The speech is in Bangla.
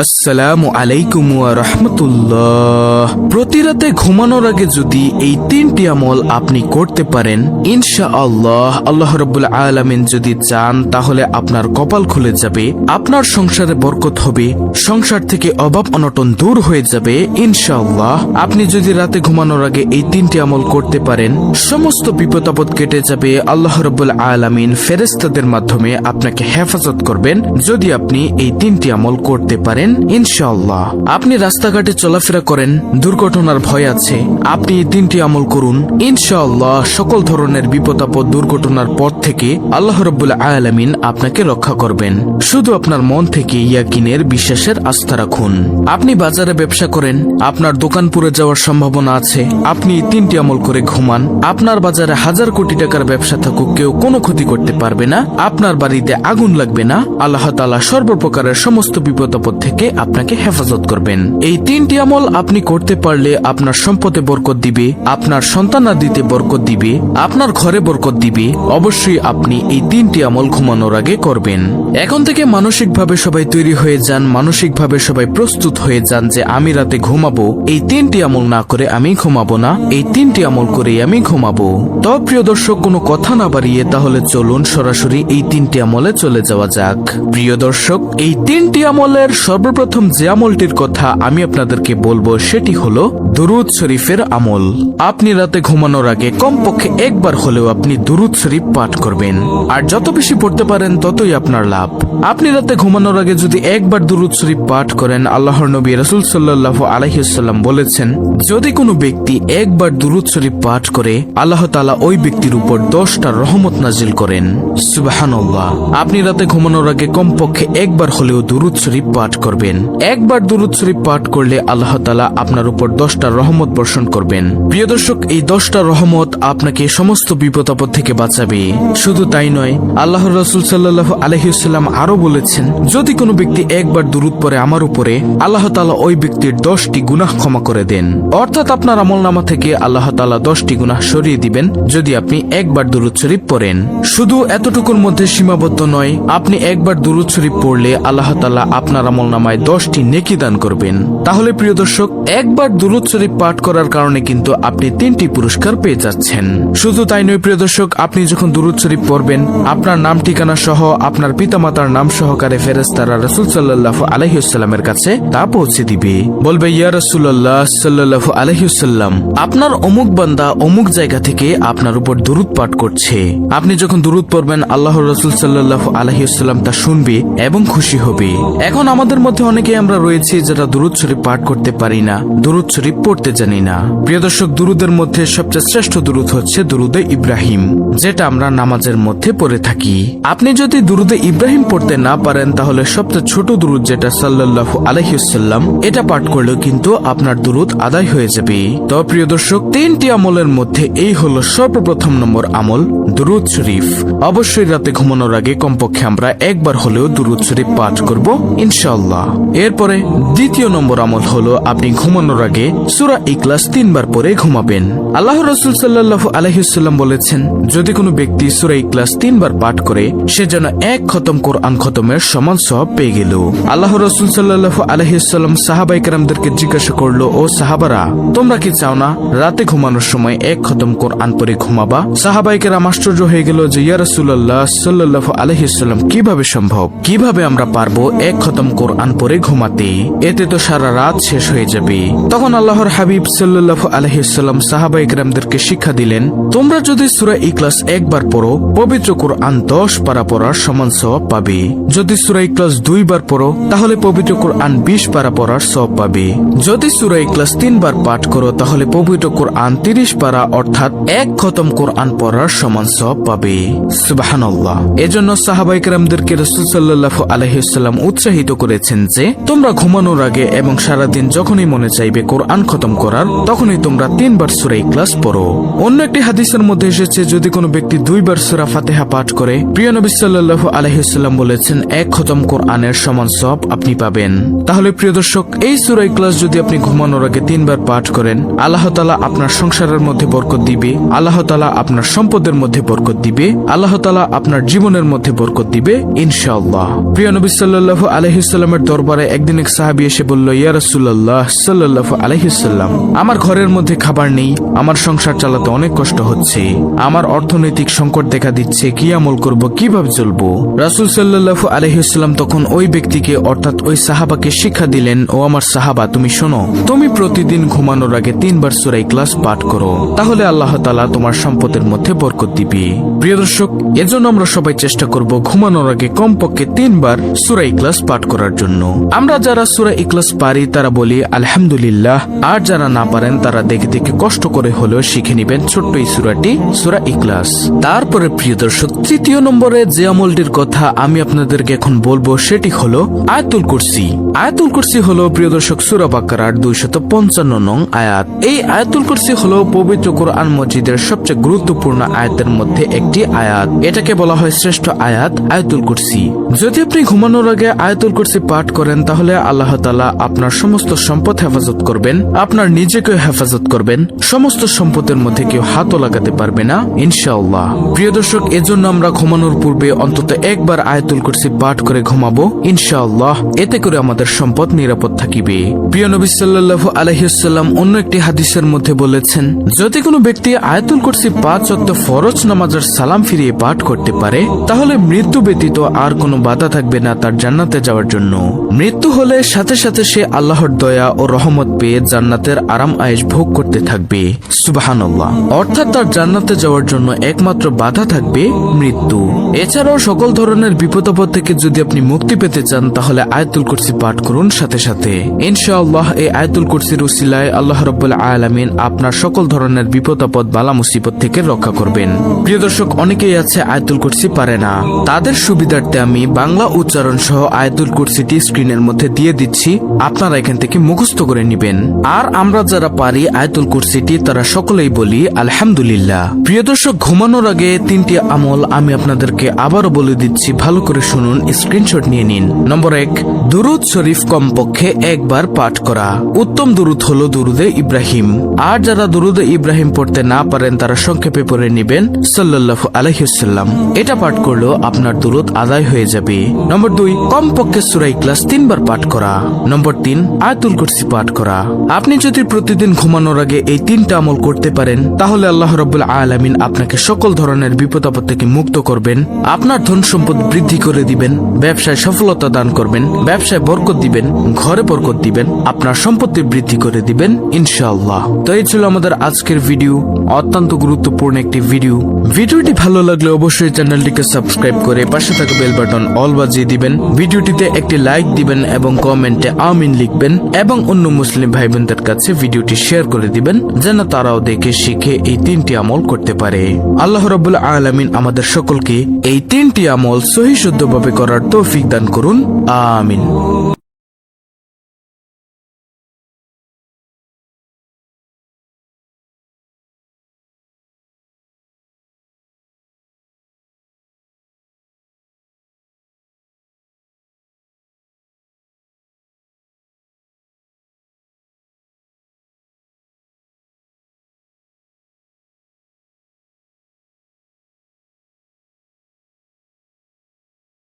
আসসালামু আলাইকুম ওয়া রাহমাতুল্লাহ। প্রতি রাতে ঘুমানোর আগে যদি এই তিনটি আমল আপনি করতে পারেন, ইনশাআল্লাহ আল্লাহ রাব্বুল আলামিন যদি চান তাহলে আপনার কপাল খুলে যাবে, আপনার সংসারে বরকত হবে, সংসার থেকে অভাব অনটন দূর হয়ে যাবে ইনশাআল্লাহ। আপনি যদি রাতে ঘুমানোর আগে এই তিনটি আমল করতে পারেন, সমস্ত বিপদ আপদ কেটে যাবে। আল্লাহ রাব্বুল আলামিন ফেরেশতাদের মাধ্যমে আপনাকে হেফাজত করবেন যদি আপনি এই তিনটি আমল করতে পারেন ইনশাআল্লাহ। আপনি রাস্তাঘাটে চলাফেরা করেন, দুর্ঘটনার ভয় আছে, আপনি এই তিনটি আমল করুন, ইনশাআল্লাহ সকল ধরনের বিপদ আপদ দুর্ঘটনার পথ থেকে আল্লাহ রাব্বুল আলামিন আপনাকে রক্ষা করবেন। শুধু আপনার মন থেকে ইয়াকিনের বিশ্বাসের আস্থা রাখুন। আপনি বাজারে ব্যবসা করেন, আপনার দোকান পুড়ে যাওয়ার সম্ভাবনা আছে, আপনি এই তিনটি আমল করে ঘুমান, আপনার বাজারে 1000 কোটি টাকার ব্যবসা থাকুক, কেউ কোনো ক্ষতি করতে পারবে না, আপনার বাড়িতে আগুন লাগবে না। আল্লাহ তাআলা সর্বপ্রকারের সমস্ত বিপদ আপদ থেকে আপনাকে হেফাজত করবেন। এই তিনটি আমল আপনি করতে পারলে আপনার সম্পদে বরকত দিবে, আপনার সন্তানাদিতে বরকত দিবে, আপনার ঘরে বরকত দিবে। অবশ্যই আপনি এই তিনটি আমল ঘুমানোর আগে করবেন। এখন থেকে মানসিকভাবে সবাই তৈরি হয়ে যান, মানসিকভাবে সবাই প্রস্তুত হয়ে যান যে আমি রাতে ঘুমাবো, এই তিনটি আমল না করে আমি ঘুমাবো না, এই তিনটি আমল করেই আমি ঘুমাবো। তো প্রিয় দর্শক, কোনো কথা না বাড়িয়ে তাহলে চলুন সরাসরি এই তিনটি আমলে চলে যাওয়া যাক। প্রিয় দর্শক, এই তিনটি আমলের সর্বপ্রথম যে আমলটির কথা আমি আপনাদেরকে বলবো সেটি হলো দুরুদ শরীফের আমল। আপনি রাতে ঘুমানোর আগে কমপক্ষে একবার হলেও আপনি দুরুদ শরীফ পাঠ করবেন, আর যত বেশি পড়তে পারেন ততই আপনার লাভ। আপনি রাতে ঘুমানোর আগে যদি একবার দুরুদ শরীফ পাঠ করেন, আল্লাহর নবী রাসূল সাল্লাল্লাহু আলাইহি ওয়াসাল্লাম বলেছেন, যদি কোনো ব্যক্তি একবার দুরুদ শরীফ পাঠ করে আল্লাহ তাআলা ওই ব্যক্তির উপর 10টা রহমত নাজিল করেন। সুবহানাল্লাহ। আপনি রাতে ঘুমানোর আগে কমপক্ষে একবার হলেও দুরুদ শরীফ পাঠ করবেন। একবার দুরুদ শরীফ পাঠ করলে আল্লাহ তাআলা আপনার উপর 10টা রহমত বর্ষণ করবেন। প্রিয় দর্শক, এই 10টা রহমত আপনাকে সমস্ত বিপদ আপদ থেকে বাঁচাবে। শুধু তাই নয়, আল্লাহর রাসূল সাল্লাল্লাহু আলাইহি ওয়াসাল্লাম আরো বলেছেন, যদি কোনো ব্যক্তি একবার দুরুদ পড়ে আমার উপরে, আল্লাহ তাআলা ওই ব্যক্তির 10টি গুনাহ ক্ষমা করে দেন। অর্থাৎ আপনার আমলনামা থেকে আল্লাহ তাআলা 10টি গুনাহ সরিয়ে দিবেন যদি আপনি একবার দুরুদ শরীফ পড়েন। শুধু এতটুকুর মধ্যে সীমাবদ্ধ নয়, আপনি একবার দুরুদ শরীফ পড়লে আল্লাহ তাআলা আপনার আমলনামায় 10টি নেকি দান করবেন। তাহলে প্রিয় দর্শক, একবার দুরুদ শরীফ পাঠ করার কারণে কিন্তু আপনি 3টি পুরস্কার পেয়ে যাচ্ছেন। শুধু তাই নয় প্রিয় দর্শক, আপনি যখন দুরুদ শরীফ পড়বেন, আপনার নাম ঠিকানা সহ আপনার পিতামাতার নাম সহকারে ফেরেশতারা রাসূল সাল্লাল্লাহু আলাইহি ওয়াসাল্লামের কাছে তা পৌঁছে দিবে। বলবে, ইয়া রাসূলুল্লাহ সাল্লাল্লাহু আলাইহি ওয়াসাল্লাম, আপনার অমুক বান্দা অমুক জায়গা থেকে আপনার উপর দুরুদ পাঠ করছে। আপনি যখন দুরুদ পড়বেন, আল্লাহর রাসূল সাল্লাল্লাহু আলাইহি ওয়াসাল্লাম তা শুনবে এবং খুশি হবে। এখন আমাদের মধ্যে অনেকে আমরা রয়েছি যারা দুরুদ শরীফ পাঠ করতে পারি না, দুরুদ শরীফ পড়তে জানি না। প্রিয় দর্শক, দুরুদের মধ্যে সবচেয়ে শ্রেষ্ঠ দুরুদ হচ্ছে দুরুদে ইব্রাহিম, যেটা আমরা নামাজের মধ্যে পড়ে থাকি। আপনি যদি দুরুদে ইব্রাহিম পড়তে না পারেন, তাহলে সবচেয়ে ছোট দুরুদ যেটা সাল্লাল্লাহু আলাইহি ওয়াসাল্লাম, এটা পাঠ করলেও কিন্তু আপনার দুরুদ আদায় হয়ে যাবে। তো প্রিয় দর্শক, 3টি আমলের মধ্যে এই হলো সর্বপ্রথম নম্বর আমল, দুরুদ শরীফ। অবশ্যই রাতে ঘুমানোর আগে কমপক্ষে আমরা একবার হলেও দুরুদ শরীফ পাঠ করব ইনশাআল্লাহ। এরপরে দ্বিতীয় নম্বর আমল হলো আপনি ঘুমানোর আগে সূরা ইখলাস 3 বার পড়ে ঘুমাবেন। আল্লাহর রাসূল সাল্লাল্লাহু আলাইহি ওয়াসাল্লাম বলেছেন, যদি কোনো ব্যক্তি সূরা ইখলাস 3 বার পাঠ করে, সে যেন 1 খতম কোরআন খতমের সমান সওয়াব পেয়ে গেল। আল্লাহর রাসূল সাল্লাল্লাহু আলাইহি ওয়াসাল্লাম সাহাবায়ে কেরামদেরকে জিজ্ঞাসা করলো, ও সাহাবারা, তোমরা কি চাও না রাতে ঘুমানোর সময় 1 খতম কোরআন পড়ে ঘুমাবা? সাহাবায়ে কেরাম আশ্চর্য হয়ে গেল যে, ইয়া রাসূলুল্লাহ সাল্লাল্লাহু আলাইহি ওয়াসাল্লাম, কিভাবে সম্ভব? কিভাবে আমরা পারবো 1 খতম কোরআন পড়ে ঘুমাতে? এতে তো সারা রাত শেষ হয়ে যাবে। তখন আল্লাহর হাবিব সাল্লাল্লাহু আলাইহি ওয়াসাল্লাম সাহাবায়ে কেরামদেরকে শিক্ষা দিলেন, তোমরা যদি সূরা ইখলাস একবার পড়ো, পবিত্র কোরআন 10 পারা পড়ার সমান সওয়াব পাবে। যদি সূরা ইখলাস 2 বার পড়ো, তাহলে পবিত্র কোরআন 20 পারা পড়ার সওয়াব পাবে। যদি সূরা ইখলাস 3 বার পাঠ করো, তাহলে পবিত্র কোরআন 30 পারা অর্থাৎ 1 খতম কোরআন পড়ার সমান সওয়াব পাবে। সুবহানাল্লাহ। এজন্য সাহাবায়ে কেরামদেরকে রাসূল সাল্লাল্লাহু আলাইহি ওয়াসাল্লাম উৎসাহিত করেছেন যে, তোমরা ঘুমানোর আগে এবং সারাদিন যখনই মনে চাইবে কোরআন খতম করার, তখনই তোমরা 3 বার সূরা ইখলাস পড়ো। অন্য একটি হাদিসের মধ্যে এসেছে, যদি কোনো ব্যক্তি 2 বার সূরা ফাতিহা পাঠ করে, প্রিয় নবী সাল্লাল্লাহু আলাইহি ওয়াসাল্লাম বলেছেন 1 খতম কোরআনের সমান সওয়াব আপনি পাবেন। তাহলে প্রিয় দর্শক, এই সূরা ইখলাস যদি আপনি ঘুমানোর আগে 3 বার পাঠ করেন, আল্লাহ তাআলা আপনার সংসারের মধ্যে বরকত দিবে, আল্লাহ তাআলা আপনার সম্পদের মধ্যে বরকত দিবে, আল্লাহ তাআলা আপনার জীবনের মধ্যে বরকত দিবে ইনশাআল্লাহ। প্রিয় নবী সাল্লাল্লাহু আলাইহি ওয়াসাল্লাম সাল্লামের দরবারে একদিন এক সাহাবী এসে বলল, ইয়া রাসূলুল্লাহ সাল্লাল্লাহু আলাইহি ওয়াসাল্লাম, আমার ঘরের মধ্যে খাবার নেই, আমার সংসার চালাতে অনেক কষ্ট হচ্ছে, আমার অর্থনৈতিক সংকট দেখা দিচ্ছে, কি আমল করব, কিভাবে চলবো? রাসূল সাল্লাল্লাহু আলাইহি ওয়াসাল্লাম তখন ওই ব্যক্তিকে অর্থাৎ ওই সাহাবাকে শিক্ষা দিলেন, ও আমার সাহাবা, তুমি শোনো, তুমি প্রতিদিন ঘুমানোর আগে 3 বার সূরা ইখলাস পাঠ করো, তাহলে আল্লাহ তাআলা তোমার সম্পদের মধ্যে বরকত দিবে। প্রিয় দর্শক, এজন্য আমরা সবাই চেষ্টা করব ঘুমানোর আগে কমপক্ষে 3 বার সূরা ইখলাস পাঠ করার জন্য। আমরা যারা সূরা ইখলাস পারি তারা বলি আলহামদুলিল্লাহ, আর যারা না পারেন তারা দেখে দেখে কষ্ট করে হলেও শিখে নেবেন ছোট্ট এই সূরাটি, সূরা ইখলাস। তারপরে প্রিয় দর্শক, তৃতীয় নম্বরে যে আমলটির কথা আমি আপনাদেরকে এখন বলবো সেটি হলো আয়াতুল কুরসি। আয়াতুল কুরসি হলো প্রিয় দর্শক সূরা বাকারার 255 নং আয়াত। এই আয়াতুল কুরসি হলো পবিত্র কোরআন মজিদের সবচেয়ে গুরুত্বপূর্ণ আয়াতের মধ্যে একটি আয়াত। এটাকে বলা হয় শ্রেষ্ঠ আয়াত, আয়াতুল কুরসি। যদি আপনি ঘুমানোর আগে আয়াতুল কুরসি পাঠ করেন তাহলে আল্লাহ তাআলা আপনার সমস্ত সম্পদ হেফাজত করবেন, আপনার নিজেকেও হেফাজত করবেন, সমস্ত সম্পদের মধ্যে কেউ হাতও লাগাতে পারবে না ইনশাআল্লাহ। প্রিয় দর্শক, এজন্য আমরা ঘুমানোর পূর্বে অন্তত একবার আয়াতুল কুরসি পাঠ করে ঘুমাবো ইনশাআল্লাহ, এতে করে আমাদের সম্পদ নিরাপদ থাকিবে। প্রিয় নবী সাল্লাল্লাহু আলাইহি ওয়াসাল্লাম অন্য একটি হাদিসের মধ্যে বলেছেন, যদি কোনো ব্যক্তি আয়াতুল কুরসি 5 ওয়াক্ত ফরজ নামাজের সালাম ফিরিয়ে পাঠ করতে পারে তাহলে মৃত্যু ব্যতীত আর কোনো বাধা থাকবে না তার জান্নাতে যাওয়ার জন্য। মৃত্যু হলে সাথে সাথে সে আল্লাহর দয়া ও রহমত পেয়ে জান্নাতের আরাম আয়েশ ভোগ করতে থাকবে। সুবহানাল্লাহ। অর্থাৎ তার জান্নাতে যাওয়ার জন্য একমাত্র বাধা থাকবে মৃত্যু। এছাড়াও সকল ধরনের বিপদ আপদ থেকে যদি আপনি মুক্তি পেতে চান তাহলে আয়াতুল কুরসি পাঠ করুন সাথে সাথে। ইনশাআল্লাহ এই আয়াতুল কুরসির উসিলায় আল্লাহ রাব্বুল আলামিন আপনার সকল ধরনের বিপদ আপদ বালা মুসিবত থেকে রক্ষা করবেন। প্রিয় দর্শক, অনেকেই আছে আয়াতুল কুরসি পারে না, তাদের সুবিধার্থে আমি বাংলা উচ্চারণ সহ আয়াতুল কুরসিটি স্ক্রিনের মধ্যে দিয়ে দিচ্ছি, আপনারা এখান থেকে মুখস্থ করে নেবেন। আর আমরা যারা পারি আয়াতুল কুরসিটি তারা সকলেই বলি আলহামদুলিল্লাহ। প্রিয় দর্শক, ঘুমানোর আগে 3টি আমল আমি আপনাদেরকে আবারও বলে দিচ্ছি, ভালো করে শুনুন, স্ক্রিনশট নিয়ে নিন। নম্বর 1, দুরুদ শরীফ কমপক্ষে একবার পাঠ করা। উত্তম দুরুদ হলো দুরুদে ইব্রাহিম। আর যারা দুরুদে ইব্রাহিম পড়তে না পারেন তারা সংক্ষেপে পড়ে নেবেন সাল্লাল্লাহু আলাইহি ওয়াসাল্লাম। এটা পাঠ করলেও আপনার দুরুদ আদায় হয়ে যাবে। নম্বর 2, কমপক্ষে সূরা ইখলাস 3 বার পাঠ করা। নম্বর 3, আয়াতুল কুরসি পাঠ করা। আপনি যদি প্রতিদিন ঘুমানোর আগে এই 3টা আমল করতে পারেন তাহলে আল্লাহ রাব্বুল আলামিন আপনাকে সকল ধরনের বিপদ আপদ থেকে মুক্ত করবেন, আপনার ধন সম্পদ বৃদ্ধি করে দিবেন, ব্যবসায় সফলতা দান করবেন, ব্যবসায় বরকত দিবেন, ঘরে বরকত দিবেন, আপনার সম্পত্তি বৃদ্ধি করে দিবেন ইনশাআল্লাহ। তো এই ছিল আমাদের আজকের ভিডিও, অত্যন্ত গুরুত্বপূর্ণ একটি ভিডিও। ভিডিওটি ভালো লাগলে অবশ্যই চ্যানেলটিকে সাবস্ক্রাইব করে পাশে থাকা বেল বাটন অল বাজিয়ে দিবেন, ভিডিওটিতে একটি লাইক দিবেন এবং কমেন্টে আমিন লিখবেন এবং অন্য মুসলিম ভাই বোনদের কাছে ভিডিওটি শেয়ার করে দিবেন যেন তারাও দেখে শিখে এই 3টি আমল করতে পারে। আল্লাহ রাব্বুল আলামিন আমাদের সকলকে এই 3টি আমল সহিহ শুদ্ধভাবে করার তৌফিক দান করুন, আমিন।